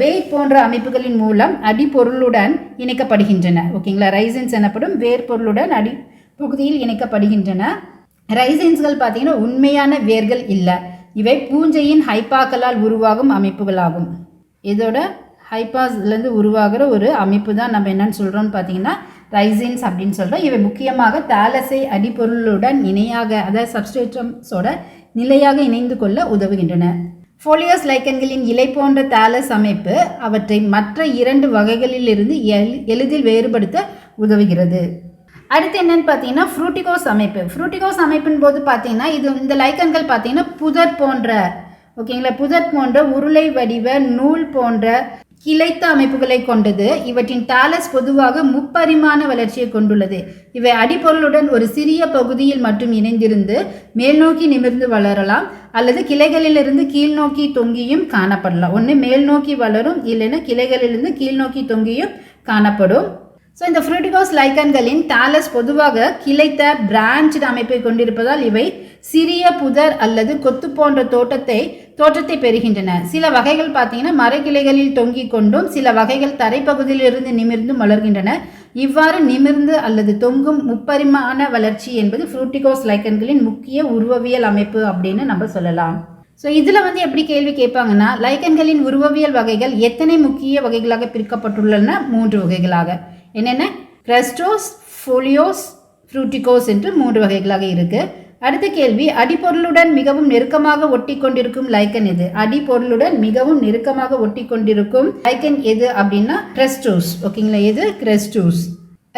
A: வேர் போன்ற அமைப்புகளின் மூலம் அடிப்பொருளுடன் இணைக்கப்படுகின்றன. ஓகேங்களா, ரைசின்ஸ் எனப்படும் வேர் பொருளுடன் பகுதியில் இணைக்கப்படுகின்றன. ரைசின்ஸ்கள் பார்த்தீங்கன்னா உண்மையான வேர்கள் இல்லை, இவை பூஞ்சையின் ஹைப்பாக்களால் உருவாகும் அமைப்புகளாகும். இதோட ஹைப்பாஸ்லேருந்து உருவாகிற ஒரு அமைப்பு தான் நம்ம என்னன்னு சொல்கிறோம்னு பார்த்தீங்கன்னா ரைசின்ஸ் அப்படின்னு சொல்கிறோம். இவை முக்கியமாக தாலஸை அடிப்பொருளுடன் இணையாக, அதாவது சப்ஸ்ட்ரேட்டம்ஸோட நிலையாக இணைந்து கொள்ள உதவுகின்றன. ஃபோலியோஸ் லைக்கன்களின் இலை போன்ற தாலஸ் அமைப்பு அவற்றை மற்ற 2 வகைகளிலிருந்து எளிதில் வேறுபடுத்த உதவுகிறது. அடுத்து என்னன்னு பார்த்தீங்கன்னா ஃப்ரூட்டிகோஸ் அமைப்பின் போது பார்த்தீங்கன்னா இந்த லைக்கன்கள் பார்த்தீங்கன்னா புதர் போன்ற உருளை வடிவ நூல் போன்ற கிளைத்த அமைப்புகளை கொண்டது. இவற்றின் தாலஸ் பொதுவாக முப்பரிமாண வளர்ச்சியை கொண்டுள்ளது. இவை அடிப்பொருளுடன் ஒரு சிறிய பகுதியில் மட்டும் இணைந்திருந்து மேல் நோக்கி நிமிர்ந்து வளரலாம் அல்லது கிளைகளிலிருந்து கீழ் நோக்கி தொங்கியும் காணப்படலாம். ஒன்று மேல் நோக்கி வளரும், இல்லைன்னா கிளைகளிலிருந்து கீழ் நோக்கி தொங்கியும் காணப்படும். ஸோ இந்த ஃப்ரூட்டிகோஸ் லைக்கன்களின் தாலஸ் பொதுவாக கிளைத்த பிரான்ச் அமைப்பை கொண்டிருப்பதால் இவை சிறிய புதர் அல்லது கொத்து போன்ற தோற்றத்தை பெறுகின்றன. சில வகைகள் பார்த்தீங்கன்னா மரக்கிளைகளில் தொங்கிக் கொண்டும் சில வகைகள் தரைப்பகுதியிலிருந்து நிமிர்ந்தும் வளர்கின்றன. இவ்வாறு நிமிர்ந்து அல்லது தொங்கும் முப்பரிமாண வளர்ச்சி என்பது ஃப்ரூட்டிகோஸ் லைக்கன்களின் முக்கிய உருவவியல் அமைப்பு அப்படின்னு நம்ம சொல்லலாம். ஸோ இதில் எப்படி கேள்வி கேட்பாங்கன்னா, லைக்கன்களின் உருவவியல் வகைகள் எத்தனை முக்கிய வகைகளாக பிரிக்கப்பட்டுள்ளன? 3 வகைகளாக. என்னென்ன? கிரஸ்டோஸ், ஃபோலியோஸ், ஃப்ரூட்டிகோஸ் என்று 3 வகைகளாக இருக்கு. அடுத்த கேள்வி, அடிப்பொருளுடன் மிகவும் நெருக்கமாக ஒட்டி கொண்டிருக்கும் லைக்கன் எது? அடிப்பொருளுடன் மிகவும் நெருக்கமாக ஒட்டி கொண்டிருக்கும் லைக்கன் எது அப்படின்னா கிரஸ்டோஸ். ஓகேங்களா, எது? கிரஸ்டோஸ்.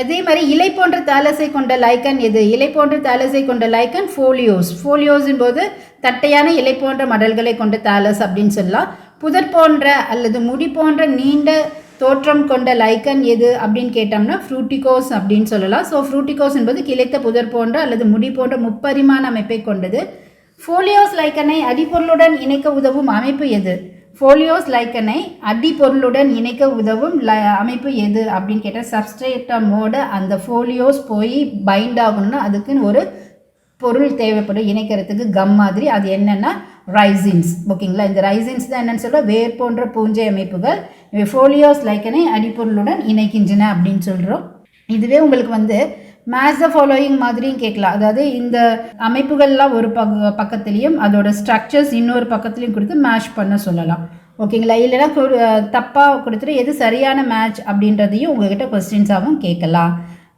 A: அதே மாதிரி இலை போன்ற தாலஸை கொண்ட லைக்கன் எது? இலை போன்ற தாலஸை கொண்ட லைக்கன் ஃபோலியோஸ். ஃபோலியோஸின் போது தட்டையான இலை போன்ற மடல்களை கொண்ட தாலஸ் அப்படின்னு சொல்லலாம். புதர் போன்ற அல்லது முடி போன்ற நீண்ட தோற்றம் கொண்ட லைக்கன் எது அப்படின்னு கேட்டோம்னா ஃப்ரூட்டிகோஸ் அப்படின்னு சொல்லலாம். ஸோ ஃப்ரூட்டிகோஸ் என்பது கிளைத்த புதர் போன்ற அல்லது முடி போன்ற முப்பரிமாண அமைப்பை கொண்டது. ஃபோலியோஸ் லைக்கனை அடிப்பொருளுடன் இணைக்க உதவும் அமைப்பு எது? ஃபோலியோஸ் லைக்கனை அடிப்பொருளுடன் இணைக்க உதவும் அமைப்பு எது அப்படின்னு கேட்டால் சப்ஸ்ட்ரேட்டமோட அந்த ஃபோலியோஸ் போய் பைண்ட் ஆகணும்னா அதுக்குன்னு ஒரு பொருள் தேவைப்படும் இணைக்கிறதுக்கு, கம் மாதிரி. அது என்னென்னா ரைசின்ஸ். ஓகேங்களா, இந்த ரைசின்ஸ் தான் என்னென்னு சொல்ல வேர் போன்ற பூஞ்சை அமைப்புகள். இவை ஃபோலியோஸ் லைக்கனை அடிப்பொருளுடன் இணைக்கின்றன அப்படின்னு சொல்கிறோம். இதுவே உங்களுக்கு மேட்ச் த ஃபாலோயிங் மாதிரியும் கேட்கலாம். அதாவது இந்த அமைப்புகள்லாம் ஒரு பக்கத்துலேயும் அதோட ஸ்ட்ரக்சர்ஸ் இன்னொரு பக்கத்துலையும் கொடுத்து மேட்ச் பண்ண சொல்லலாம். ஓகேங்களா, இல்லைன்னா தப்பாக கொடுத்துட்டு எது சரியான மேட்ச் அப்படின்றதையும் உங்ககிட்ட கொஸ்டின்ஸாகவும் கேட்கலாம்.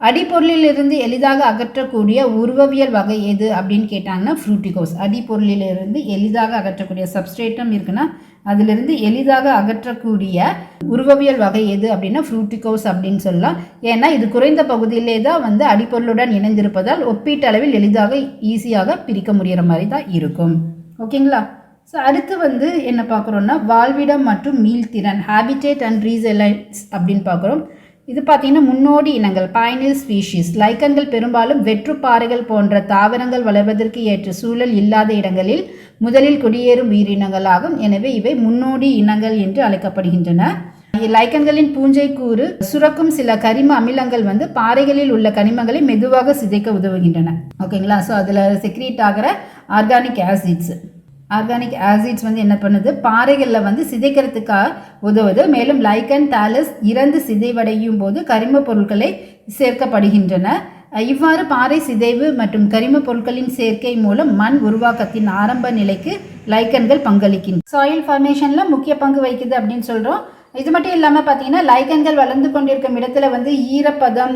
A: அடிப்பொருளிலிருந்து எளிதாக அகற்றக்கூடிய உருவவியல் வகை எது அப்படின்னு கேட்டாங்கன்னா ஃப்ரூட்டிகோஸ். அடிப்பொருளிலிருந்து எளிதாக அகற்றக்கூடிய சப்ஸ்ட்ரேட்டம் இருக்குன்னா அதிலிருந்து எளிதாக அகற்றக்கூடிய உருவவியல் வகை எது அப்படின்னா ஃப்ரூட்டிகோஸ் அப்படின்னு சொல்லலாம். ஏன்னா இது குறைந்த பகுதியிலே தான் அடிப்பொருளுடன் இணைந்திருப்பதால் ஒப்பீட்டளவில் எளிதாக ஈஸியாக பிரிக்க முடிகிற மாதிரி தான் இருக்கும். ஓகேங்களா. ஸோ அடுத்து என்ன பார்க்குறோன்னா வாழ்விடம் மற்றும் மீள்திறன், ஹேபிடேட் அண்ட் ரீசைலன்ஸ் அப்படின்னு பார்க்குறோம். இது பார்த்தீங்கன்னா முன்னோடி இனங்கள், பைனில் ஸ்பீஷீஸ். லைக்கன்கள் பெரும்பாலும் வெற்றுப்பாறைகள் போன்ற தாவரங்கள் வளர்வதற்கு ஏற்ற சூழல் இல்லாத இடங்களில் முதலில் குடியேறும் உயிரினங்களாகும். எனவே இவை முன்னோடி இனங்கள் என்று அழைக்கப்படுகின்றன. லைக்கன்களின் பூஞ்சை கூறு சுரக்கும் சில கரிம அமிலங்கள் பாறைகளில் உள்ள கனிமங்களை மெதுவாக சிதைக்க உதவுகின்றன. ஓகேங்களா. ஸோ அதில் செக்ரீட் ஆகிற ஆர்கானிக் ஆசிட்ஸ் என்ன பண்ணுது? பாறைகளில் சிதைக்கிறதுக்காக உதவுது. மேலும் லைக்கன் தாலஸ் இறந்து சிதைவடையும் போது கரிம பொருட்களை சேர்க்கப்படுகின்றன. இவ்வாறு பாறை சிதைவு மற்றும் கரிம பொருட்களின் சேர்க்கை மூலம் மண் உருவாக்கத்தின் ஆரம்ப நிலைக்கு லைக்கன்கள் பங்களிக்கின்றன. சாயில் ஃபார்மேஷனில் முக்கிய பங்கு வகிக்குது அப்படின்னு சொல்கிறோம். இது மட்டும் இல்லாமல் பார்த்தீங்கன்னா லைக்கன்கள் வளர்ந்து கொண்டிருக்கும் இடத்துல ஈரப்பதம்,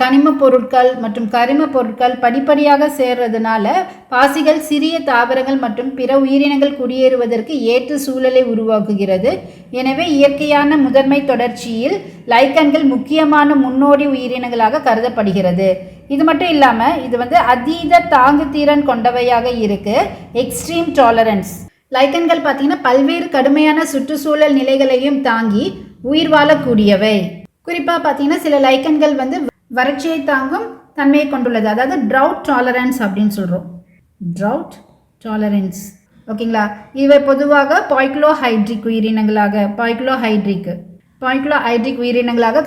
A: கனிம பொருட்கள் மற்றும் கரிம பொருட்கள் படிப்படியாக சேர்றதுனால பாசிகள், சிறிய தாவரங்கள் மற்றும் பிற உயிரினங்கள் குடியேறுவதற்கு ஏற்ற சூழலை உருவாக்குகிறது. எனவே இயற்கையான முதன்மை தொடர்ச்சியில் லைக்கன்கள் முக்கியமான முன்னோடி உயிரினங்களாக கருதப்படுகிறது. இது மட்டும் இல்லாமல் இது அதீத தாங்குதிறன் கொண்டவையாக இருக்கு. Extreme tolerance. லைக்கன்கள் பார்த்தீங்கன்னா பல்வேறு கடுமையான சுற்றுச்சூழல் நிலைகளையும் தாங்கி உயிர் வாழக்கூடியவை. குறிப்பாக பார்த்தீங்கன்னா சில லைக்கன்கள் வறட்சியை தாங்கும் தன்மையை கொண்டுள்ளது. அதாவது ட்ரவுட் டாலரன்ஸ் அப்படின்னு சொல்கிறோம். Trout tolerance. ஓகேங்களா. இவை பொதுவாக பாய்க்ளோஹைட்ரிக் உயிரினங்களாக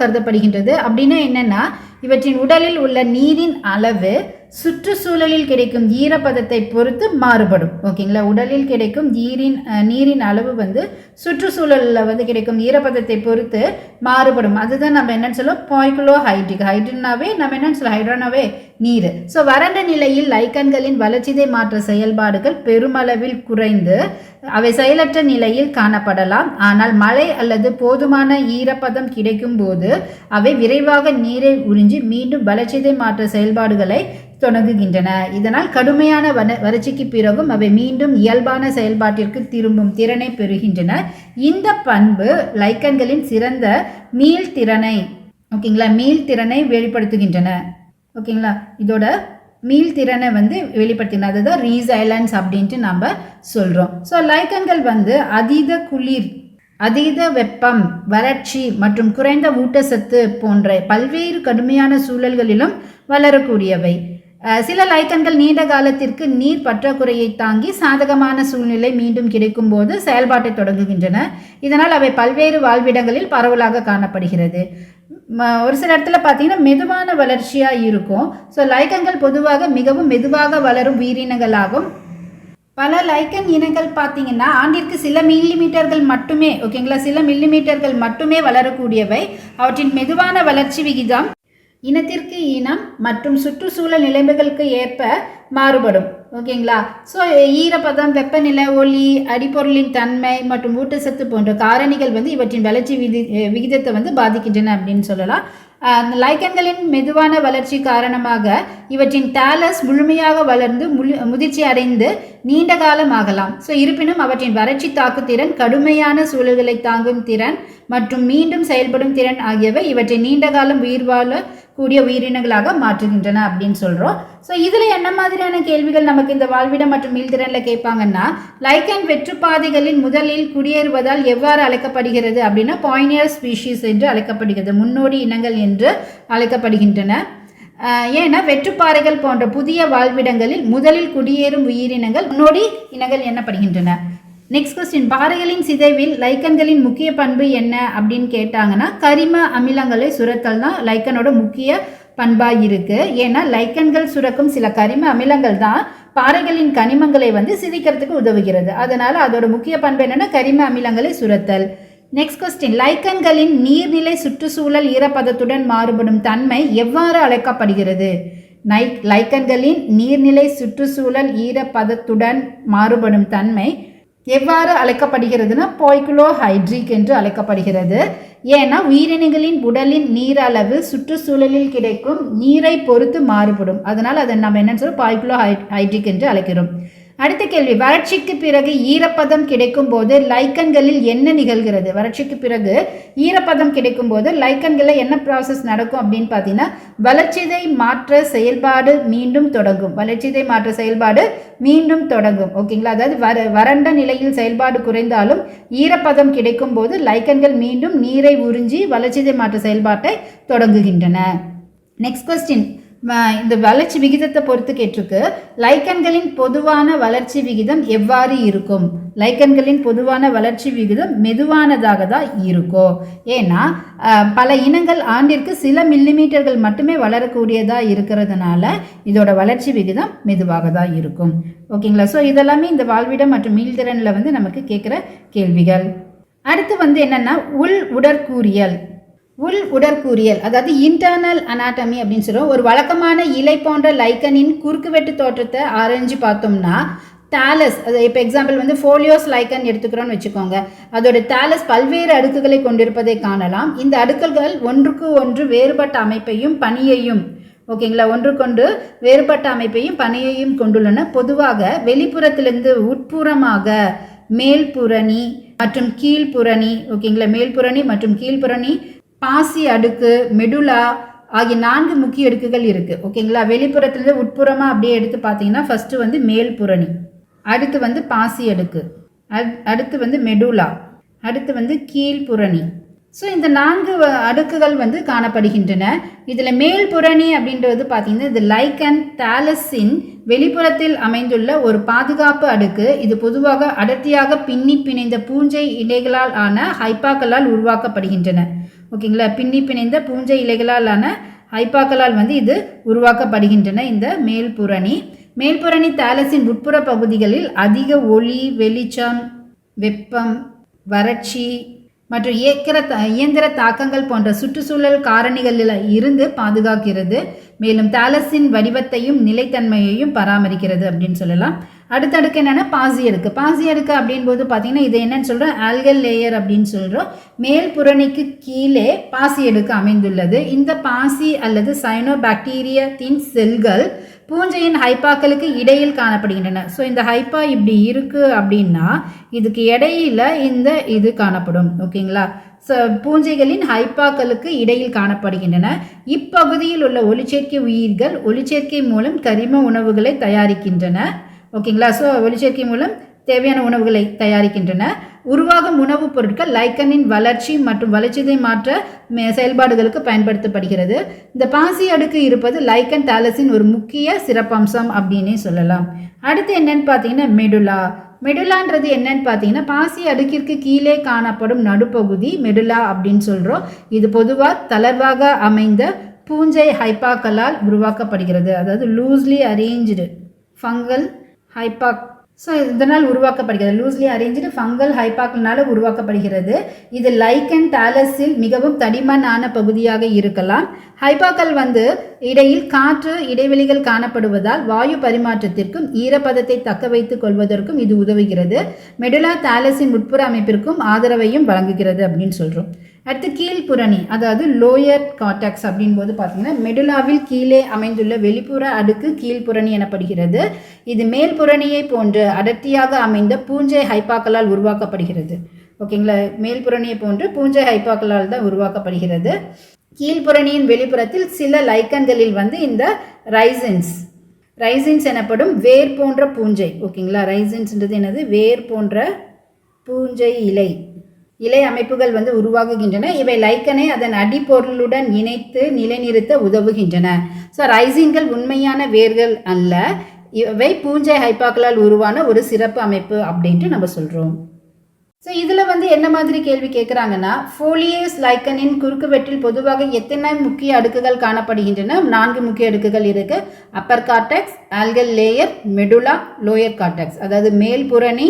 A: கருதப்படுகின்றது. அப்படின்னா என்னென்னா இவற்றின் உடலில் உள்ள நீரின் அளவு சுற்றுச்சூழலில் கிடைக்கும் ஈரப்பதத்தை பொறுத்து மாறுபடும். ஓகேங்களா. உடலில் கிடைக்கும் நீரின் அளவு சுற்றுச்சூழலில் கிடைக்கும் ஈரப்பதத்தை பொறுத்து மாறுபடும். அதுதான் நம்ம என்னன்னு சொல்லுவோம்? பாய்க்ளோஹைட்ரிக். ஹைட்ரனாவே நம்ம என்னன்னு சொல்லுவோம்? ஹைட்ரனாவே நீர். ஸோ வறண்ட நிலையில் லைக்கன்களின் வளர்ச்சிதை மாற்ற செயல்பாடுகள் பெருமளவில் குறைந்து அவை செயலற்ற நிலையில் காணப்படலாம். ஆனால் மழை அல்லது போதுமான ஈரப்பதம் கிடைக்கும் போது அவை விரைவாக நீரை உறிஞ்சி மீண்டும் வளர்ச்சிதை மாற்ற செயல்பாடுகளை தொடங்குகின்றன. இதனால் கடுமையான வறட்சிக்கு பிறகும் அவை மீண்டும் இயல்பான செயல்பாட்டிற்கு திரும்பும் திறனை பெறுகின்றன. இந்த பண்பு லைக்கன்களின் சிறந்த மீள்திறனை வெளிப்படுத்துகின்றன. ஓகேங்களா. இதோட மீள்திறனை வெளிப்படுத்தின அதுதான் ரீசைலன்ஸ் அப்படின்ட்டு நம்ம சொல்கிறோம். ஸோ லைக்கன்கள் அதீத குளிர், அதீத வெப்பம், வறட்சி மற்றும் குறைந்த ஊட்டச்சத்து போன்ற பல்வேறு கடுமையான சூழல்களிலும் வளரக்கூடியவை. சில லைக்கன்கள் நீண்ட காலத்திற்கு நீர் பற்றாக்குறையை தாங்கி சாதகமான சூழ்நிலை மீண்டும் கிடைக்கும் போது செயல்பாட்டை தொடங்குகின்றன. இதனால் அவை பல்வேறு வாழ்விடங்களில் பரவலாக காணப்படுகிறது. ஒரு சில இடத்துல பார்த்தீங்கன்னா மெதுவான வளர்ச்சியாக இருக்கும். ஸோ லைக்கன்கள் பொதுவாக மிகவும் மெதுவாக வளரும் உயிரினங்களாகும். பல லைக்கன் இனங்கள் பார்த்தீங்கன்னா ஆண்டிற்கு சில மில்லிமீட்டர்கள் மட்டுமே, ஓகேங்களா, சில மில்லிமீட்டர்கள் மட்டுமே வளரக்கூடியவை. அவற்றின் மெதுவான வளர்ச்சி விகிதம் இனத்திற்கு இனம் மற்றும் சுற்றுச்சூழல் நிலைமைகளுக்கு ஏற்ப மாறுபடும். ஓகேங்களா. ஸோ ஈரப்பதம், வெப்பநிலை, ஒளி, அடிப்பொருளின் தன்மை மற்றும் ஊட்டச்சத்து போன்ற காரணிகள் வந்து இவற்றின் வளர்ச்சி விகிதத்தை வந்து பாதிக்கின்றன அப்படின்னு சொல்லலாம். லைக்கன்களின் மெதுவான வளர்ச்சி காரணமாக இவற்றின் தாலஸ் முழுமையாக வளர்ந்து முதிர்ச்சி அடைந்து நீண்ட காலம் ஆகலாம். ஸோ இருப்பினும் அவற்றின் வறட்சி தாக்குத்திறன், கடுமையான சூழல்களை தாங்கும் திறன் மற்றும் மீண்டும் செயல்படும் திறன் ஆகியவை இவற்றை நீண்ட காலம் உயிர் வாழக்கூடிய உயிரினங்களாக மாற்றுகின்றன அப்படின்னு சொல்கிறோம். ஸோ இதில் என்ன மாதிரியான கேள்விகள் நமக்கு இந்த வாழ்விடம் மற்றும் மீள்திறனில் கேட்பாங்கன்னா, லைக்கன் வெற்றுப்பாதைகளில் முதலில் குடியேறுவதால் எவ்வாறு அழைக்கப்படுகிறது அப்படின்னா பாயினியர் ஸ்பீஷீஸ் என்று அழைக்கப்படுகிறது, முன்னோடி இனங்கள் என்று அழைக்கப்படுகின்றன. ஏன்னா வெற்றுப்பாறைகள் போன்ற புதிய வாழ்விடங்களில் முதலில் குடியேறும் உயிரினங்கள் முன்னோடி இனங்கள் எனப்படுகின்றன. நெக்ஸ்ட் கொஸ்டின், பாறைகளின் சிதைவில் லைக்கன்களின் முக்கிய பண்பு என்ன அப்படின்னு கேட்டாங்கன்னா, கரிம அமிலங்களை சுரத்தல் தான் லைக்கனோட முக்கிய பண்பாக இருக்குது. ஏன்னா லைக்கன்கள் சுரக்கும் சில கரிம அமிலங்கள் தான் பாறைகளின் கனிமங்களை வந்து சிதைக்கிறதுக்கு உதவுகிறது. அதனால் அதோட முக்கிய பண்பு என்னென்னா கரிம அமிலங்களை சுரத்தல். நெக்ஸ்ட் கொஸ்டின், லைக்கன்களின் நீர்நிலை சுற்றுச்சூழல் ஈரப்பதத்துடன் மாறுபடும் தன்மை எவ்வாறு அழைக்கப்படுகிறது? லைக்கன்களின் நீர்நிலை சுற்றுச்சூழல் ஈரப்பதத்துடன் மாறுபடும் தன்மை எவ்வாறு அழைக்கப்படுகிறதுனா பாய்குலோஹைட்ரிக் என்று அழைக்கப்படுகிறது. ஏன்னா உயிரினங்களின் உடலின் நீர் அளவு சுற்றுச்சூழலில் கிடைக்கும் நீரை பொறுத்து மாறுபடும். அதனால் அதை நம்ம என்னன்னு சொல்ல பாய்குலோஹைட்ரிக் என்று அழைக்கிறோம். அடுத்த கேள்வி, வறட்சிக்கு பிறகு ஈரப்பதம் கிடைக்கும் போது லைக்கன்களில் என்ன நிகழ்கிறது? வறட்சிக்கு பிறகு ஈரப்பதம் கிடைக்கும் போது லைக்கன்களில் என்ன ப்ராசஸ் நடக்கும் அப்படின்னு பார்த்தீங்கன்னா, வளர்ச்சிதை மாற்ற செயல்பாடு மீண்டும் தொடங்கும். வளர்ச்சிதை மாற்ற செயல்பாடு மீண்டும் தொடங்கும். ஓகேங்களா. அதாவது வறண்ட நிலையில் செயல்பாடு குறைந்தாலும் ஈரப்பதம் கிடைக்கும் போது லைக்கன்கள் மீண்டும் நீரை உறிஞ்சி வளர்ச்சிதை மாற்ற செயல்பாட்டை தொடங்குகின்றன. நெக்ஸ்ட் கொஸ்டின், இந்த வளர்ச்சி விகிதத்தை பொறுத்து கேட்டிருக்கு. லைக்கன்களின் பொதுவான வளர்ச்சி விகிதம் எவ்வாறு இருக்கும்? லைக்கன்களின் பொதுவான வளர்ச்சி விகிதம் மெதுவானதாக தான் இருக்கும். ஏன்னா பல இனங்கள் ஆண்டிற்கு சில மில்லிமீட்டர்கள் மட்டுமே வளரக்கூடியதாக இருக்கிறதுனால இதோட வளர்ச்சி விகிதம் மெதுவாக தான் இருக்கும். ஓகேங்களா. ஸோ இதெல்லாமே இந்த வாழ்விடம் மற்றும் மீள்திறனில் வந்து நமக்கு கேட்குற கேள்விகள். அடுத்து வந்து என்னென்னா உள் உடற்கூறியல், அதாவது இன்டர்னல் அனாட்டமி அப்படின்னு சொல்கிறோம். ஒரு வழக்கமான இலை போன்ற லைக்கனின் குறுக்குவெட்டு தோற்றத்தை ஆராய்ஞ்சு பார்த்தோம்னா, தாலஸ், அது இப்போ எக்ஸாம்பிள் வந்து ஃபோலியோஸ் லைக்கன் எடுத்துக்கிறோன்னு வச்சுக்கோங்க. அதோட தாலஸ் பல்வேறு அடுக்குகளை கொண்டிருப்பதை காணலாம். இந்த அடுக்குகள் ஒன்றுக்கு ஒன்று வேறுபட்ட அமைப்பையும் பணியையும், ஓகேங்களா, ஒன்றுக்கொண்டு வேறுபட்ட அமைப்பையும் பணியையும் கொண்டுள்ளன. பொதுவாக வெளிப்புறத்திலிருந்து உட்புறமாக மேல்புரணி மற்றும் கீழ்ப்புரணி, ஓகேங்களா, மேல்புரணி மற்றும் கீழ்ப்புரணி, பாசி அடுக்கு, மெடுலா ஆகிய 4 முக்கிய அடுக்குகள் இருக்குது. ஓகேங்களா. வெளிப்புறத்துலேருந்து உட்புறமாக அப்படியே எடுத்து பார்த்தீங்கன்னா, ஃபஸ்ட்டு வந்து மேல்புரணி, அடுத்து வந்து பாசி அடுக்கு, அடுத்து வந்து மெடுலா, அடுத்து வந்து கீழ்ப்புரணி. ஸோ இந்த 4 அடுக்குகள் வந்து காணப்படுகின்றன. இதில் மேல்புரணி அப்படின்றது பார்த்தீங்கன்னா, இது லைக்கன் தாலஸின் வெளிப்புறத்தில் அமைந்துள்ள ஒரு பாதுகாப்பு அடுக்கு. இது பொதுவாக அடர்த்தியாக பின்னி பிணைந்த பூஞ்சை இலைகளால் ஆன ஹைப்பாக்களால் உருவாக்கப்படுகின்றன. ஓகேங்களா. பின்னி பிணைந்த பூஞ்சை இலைகளால் ஆன ஹைப்பாக்களால் வந்து இது உருவாக்கப்படுகின்றன. இந்த மேல்புரணி தாலஸின் உட்புற பகுதிகளில் அதிக ஒளி, வெளிச்சம், வெப்பம், வறட்சி மற்றும் இயந்திர தாக்கங்கள் போன்ற சுற்றுச்சூழல் காரணிகளில் இருந்து பாதுகாக்கிறது. மேலும் தாலஸின் வடிவத்தையும் நிலைத்தன்மையையும் பராமரிக்கிறது அப்படின்னு சொல்லலாம். அடுத்தடுக்கு என்னென்னா பாசி அடுக்கு அப்படின்போது பார்த்தீங்கன்னா, இது என்னன்னு சொல்கிறோம், ஆல்கல் லேயர் அப்படின்னு சொல்கிறோம். மேல் புறணிக்கு கீழே பாசி அடுக்கு அமைந்துள்ளது. இந்த பாசி அல்லது சைனோபாக்டீரியத்தின் செல்கள் பூஞ்சையின் ஹைப்பாக்களுக்கு இடையில் காணப்படுகின்றன. ஸோ இந்த ஹைப்பா இப்படி இருக்குது அப்படின்னா இதுக்கு இடையில இது காணப்படும். ஓகேங்களா. ஸோ பூஞ்சைகளின் ஹைப்பாக்களுக்கு இடையில் காணப்படுகின்றன. இப்பகுதியில் உள்ள ஒளிச்சேர்க்கை உயிர்கள் ஒளிச்சேர்க்கை மூலம் கரிம உணவுகளை தயாரிக்கின்றன. ஓகேங்களா. ஸோ ஒளிச்சேர்க்கை மூலம் தேவையான உணவுகளை தயாரிக்கின்றன. உருவாகும் உணவுப் பொருட்கள் லைக்கனின் வளர்ச்சி மற்றும் வளர்ச்சிதை மாற்ற செயல்பாடுகளுக்கு பயன்படுத்தப்படுகிறது. இந்த பாசி அடுக்கு இருப்பது லைக்கன் தாலஸின் ஒரு முக்கிய சிறப்பம்சம் அப்படின்னே சொல்லலாம். அடுத்து என்னன்னு பார்த்தீங்கன்னா மெடுலா. மெடுலான்றது என்னன்னு பார்த்தீங்கன்னா பாசி அடுக்கிற்கு கீழே காணப்படும் நடுப்பகுதி மெடுலா அப்படின்னு சொல்கிறோம். இது பொதுவாக தளர்வாக அமைந்த பூஞ்சை ஹைப்பாக்களால் உருவாக்கப்படுகிறது. அதாவது லூஸ்லி அரேஞ்சு ஃபங்கல் ஹைப்பாக். ஸோ இதனால் உருவாக்கப்படுகிறது. லூஸ்லி அரேஞ்சு ஃபங்கல் ஹைப்பாக்கல்னால உருவாக்கப்படுகிறது. இது லைக்கன் தாலஸில் மிகவும் தடிமனான பகுதியாக இருக்கலாம். ஹைப்பாக்கல் இடையில் காற்று இடைவெளிகள் காணப்படுவதால் வாயு பரிமாற்றத்திற்கும் ஈரப்பதத்தை தக்க வைத்துக் கொள்வதற்கும் இது உதவுகிறது. மெடுலா தாலஸின் உட்புற அமைப்பிற்கும் ஆதரவையும் வழங்குகிறது அப்படின்னு சொல்கிறோம். அடுத்து கீழ்ப்புரணி, அதாவது லோயர் கார்டெக்ஸ் அப்படின் போது பார்த்தீங்கன்னா மெடுலாவில் கீழே அமைந்துள்ள வெளிப்புற அடுக்கு கீழ்ப்புரணி எனப்படுகிறது. இது மேல்புரணியை போன்று அடர்த்தியாக அமைந்த பூஞ்சை ஹைப்பாக்களால் உருவாக்கப்படுகிறது. ஓகேங்களா, மேல்புரணியை போன்று பூஞ்சை ஹைப்பாக்களால் தான் உருவாக்கப்படுகிறது. கீழ்ப்புரணியின் வெளிப்புறத்தில் சில லைக்கன்களில் இந்த ரைசின்ஸ் எனப்படும் வேர் போன்ற பூஞ்சை. ஓகேங்களா, ரைசின்ஸ்ன்றது என்னது? வேர் போன்ற பூஞ்சை இலை அமைப்புகள் உருவாகுகின்றன. இவை லைக்கனை அதன் அடிப்பொருளுடன் இணைத்து நிலைநிறுத்த உதவுகின்றன. ஸோ ரைசின்கள் உண்மையான வேர்கள் அல்ல, இவை பூஞ்சை ஹைப்பாக்களால் உருவான ஒரு சிறப்பு அமைப்பு அப்படின்ட்டு நம்ம சொல்கிறோம். ஸோ இதில் என்ன மாதிரி கேள்வி கேட்குறாங்கன்னா, ஃபோலியேஸ் லைக்கனின் குறுக்குவெட்டில் பொதுவாக எத்தனை முக்கிய அடுக்குகள் காணப்படுகின்றன? 4 முக்கிய அடுக்குகள் இருக்குது. Upper cortex, algal layer, medulla, lower cortex. அதாவது மேல்புரணி,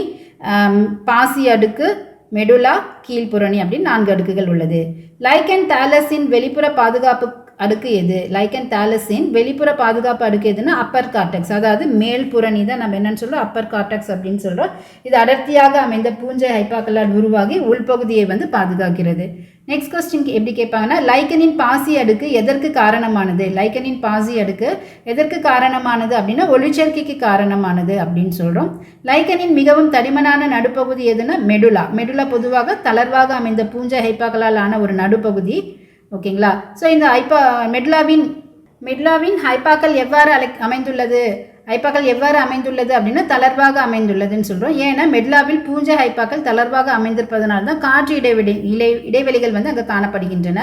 A: பாசி அடுக்கு, மெடுலா, கீழ்ப்புரணி அப்படின்னு 4 அடுக்குகள் உள்ளது. லைக்கன் தாலஸின் வெளிப்புற பாதுகாப்பு அடுக்கு எது? லைக்கன் தாலஸின் வெளிப்புற பாதுகாப்பு அடுக்கு எதுன்னா அப்பர் கார்டெக்ஸ். அதாவது மேல்புரணி தான் நம்ம என்னன்னு சொல்கிறோம், அப்பர் கார்டெக்ஸ் அப்படின்னு சொல்கிறோம். இது அடர்த்தியாக அமைந்த பூஞ்சை ஹைப்பாக்களால் உருவாகி உள்பகுதியை பாதுகாக்கிறது. நெக்ஸ்ட் கொஸ்டின் எப்படி கேட்பாங்கன்னா, லைக்கனின் பாசி அடுக்கு எதற்கு காரணமானது? லைக்கனின் பாசி அடுக்கு எதற்கு காரணமானது அப்படின்னா ஒளிச்சேர்க்கைக்கு காரணமானது அப்படின்னு சொல்கிறோம். லைக்கனின் மிகவும் தடிமனான நடுப்பகுதி எதுன்னா மெடுலா. மெடுலா பொதுவாக தளர்வாக அமைந்த பூஞ்சை ஹைப்பாக்களால் ஆன ஒரு நடுப்பகுதி. ஓகேங்களா, ஸோ இந்த மெடுலாவின் ஹைப்பாக்கல் எவ்வாறு அமைந்துள்ளது அப்படின்னா தளர்வாக அமைந்துள்ளதுன்னு சொல்கிறோம். ஏன்னா மெடுலாவில் பூஞ்சை ஹைப்பாக்கல் தளர்வாக அமைந்திருப்பதனால தான் காற்று இடைவெளிகள் அங்கே காணப்படுகின்றன.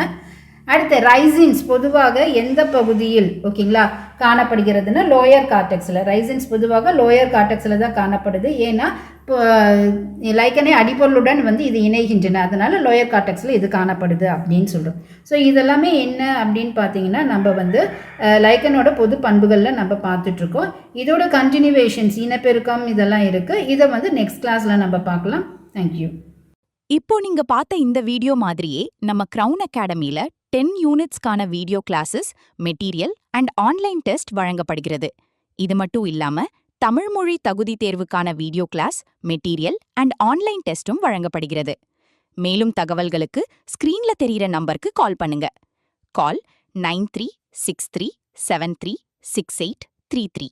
A: அடுத்து ரைசின்ஸ் பொதுவாக எந்த பகுதியில் ஓகேங்களா காணப்படுகிறதுனா லோயர் கார்டெக்ஸில். ரைசின்ஸ் பொதுவாக லோயர் கார்டெக்ஸில் தான் காணப்படுது. ஏன்னா லைக்கனே அடிப்பொருளுடன் இது இணைகின்றன, அதனால லோயர் கார்டெக்ஸில் இது காணப்படுது அப்படின்னு சொல்கிறோம். ஸோ இதெல்லாமே என்ன அப்படின்னு பார்த்தீங்கன்னா நம்ம லைக்கனோட பொது பண்புகளில் நம்ம பார்த்துட்ருக்கோம். இதோட கண்டினியூவேஷன்ஸ் இனப்பெருக்கம் இதெல்லாம் இருக்குது. இதை நெக்ஸ்ட் கிளாஸில் நம்ம பார்க்கலாம். தேங்க்யூ.
B: இப்போ நீங்க பார்த்த இந்த வீடியோ மாதிரியே நம்ம கிரவுன் அகாடமில 10 யூனிட்ஸ்க்கான video classes, material and online test வழங்கப்படுகிறது. இது மட்டும் இல்லாம தமிழ் மொழி தகுதி தேர்வுக்கான video class, material and online டெஸ்டும் வழங்கப்படுகிறது. மேலும் தகவல்களுக்கு ஸ்கிரீன்ல தெரியிற நம்பருக்கு கால் பண்ணுங்க. கால் 9363736833.